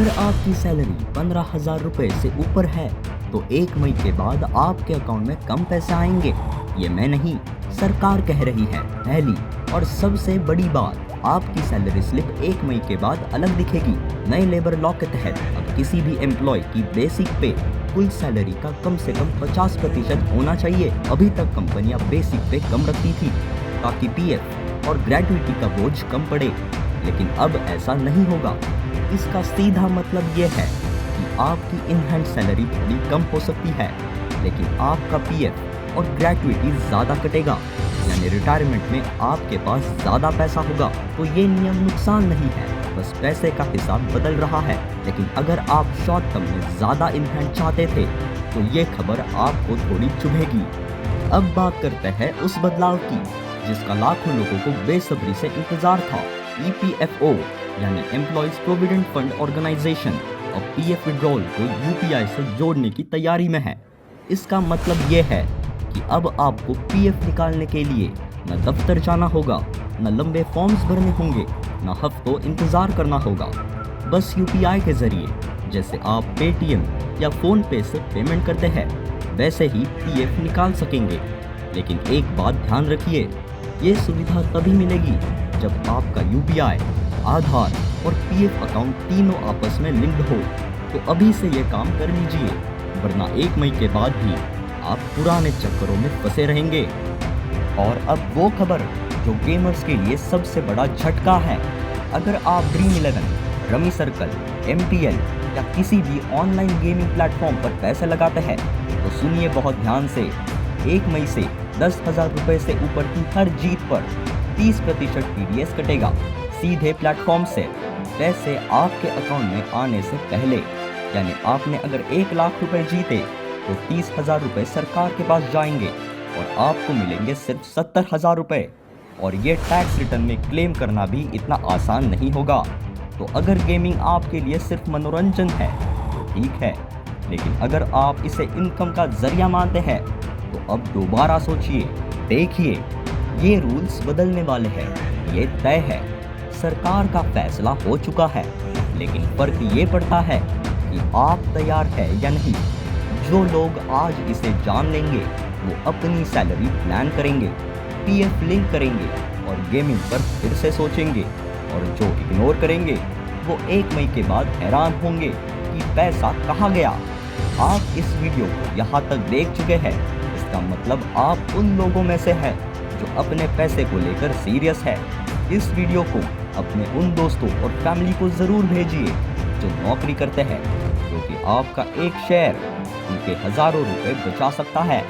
अगर आपकी सैलरी 15,000 रुपए से ऊपर है तो 1 मई के बाद आपके अकाउंट में कम पैसे आएंगे। ये मैं नहीं, सरकार कह रही है। पहली और सबसे बड़ी बात, आपकी सैलरी स्लिप 1 मई के बाद अलग दिखेगी। नए लेबर लॉ के तहत अब किसी भी एम्प्लॉय की बेसिक पे कुल सैलरी का कम से कम 50% होना चाहिए। अभी तक कंपनियां बेसिक पे कम रखती थी ताकि पीएफ और ग्रेजुइटी का बोझ कम पड़े, लेकिन अब ऐसा नहीं होगा। इसका सीधा मतलब ये है कि आपकी इन हैंड सैलरी थोड़ी कम हो सकती है, लेकिन आपका पीएफ और ग्रेजुइटी ज़्यादा कटेगा, यानी रिटायरमेंट में आपके पास ज़्यादा पैसा होगा। तो ये नियम नुकसान नहीं है, बस पैसे का हिसाब बदल रहा है। लेकिन अगर आप शॉर्ट टर्म में ज़्यादा इन हैंड चाहते थे तो ये खबर आपको थोड़ी चुभेगी। अब बात करते हैं उस बदलाव की जिसका लाखों लोगों को बेसब्री से इंतजार था। ईपीएफओ यानी एम्प्लॉयज प्रोविडेंट फंड ऑर्गेनाइजेशन और पीएफ विड्रॉल को यूपीआई से जोड़ने की तैयारी में है। इसका मतलब ये है कि अब आपको पीएफ निकालने के लिए न दफ्तर जाना होगा, न लंबे फॉर्म्स भरने होंगे, न हफ्तों इंतजार करना होगा। बस यूपीआई के जरिए जैसे आप पेटीएम या फोन पे से पेमेंट करते हैं वैसे ही पीएफ निकाल सकेंगे। लेकिन एक बात ध्यान रखिए, ये सुविधा तभी मिलेगी जब आपका यूपीआई, आधार और पीएफ अकाउंट तीनों आपस में लिंक्ड हो। तो अभी से ये काम कर लीजिए, वरना 1 मई के बाद भी आप पुराने चक्करों में फंसे रहेंगे। और अब वो खबर जो गेमर्स के लिए सबसे बड़ा झटका है। अगर आप Dream11, रमी सर्कल, MPL या किसी भी ऑनलाइन गेमिंग प्लेटफॉर्म पर पैसे लगाते हैं तो सुनिए बहुत ध्यान से। 1 मई से 10,000 रुपए से ऊपर की हर जीत पर 30% टीडीएस कटेगा सीधे प्लेटफॉर्म से। पैसे आपके अकाउंट में आने से पहले, यानी आपने अगर 1 लाख रुपए जीते तो 30,000 रुपए सरकार के पास जाएंगे और आपको मिलेंगे सिर्फ 70,000 रुपए। और ये टैक्स रिटर्न में क्लेम करना भी इतना आसान नहीं होगा। तो अगर गेमिंग आपके लिए सिर्फ मनोरंजन है तो ठीक है, लेकिन अगर आप इसे इनकम का जरिया मानते हैं तो अब दोबारा सोचिए। देखिए, ये रूल्स बदलने वाले हैं, ये तय है, सरकार का फैसला हो चुका है। लेकिन फर्क ये पड़ता है कि आप तैयार है या नहीं। जो लोग आज इसे जान लेंगे वो अपनी सैलरी प्लान करेंगे, पीएफ लिंक करेंगे और गेमिंग पर फिर से सोचेंगे। और जो इग्नोर करेंगे वो 1 मई के बाद हैरान होंगे कि पैसा कहाँ गया। आप इस वीडियो को यहाँ तक देख चुके हैं, इसका मतलब आप उन लोगों में से हैं जो अपने पैसे को लेकर सीरियस है। इस वीडियो को अपने उन दोस्तों और फैमिली को ज़रूर भेजिए जो नौकरी करते हैं, क्योंकि आपका एक शेयर उनके हज़ारों रुपए बचा सकता है।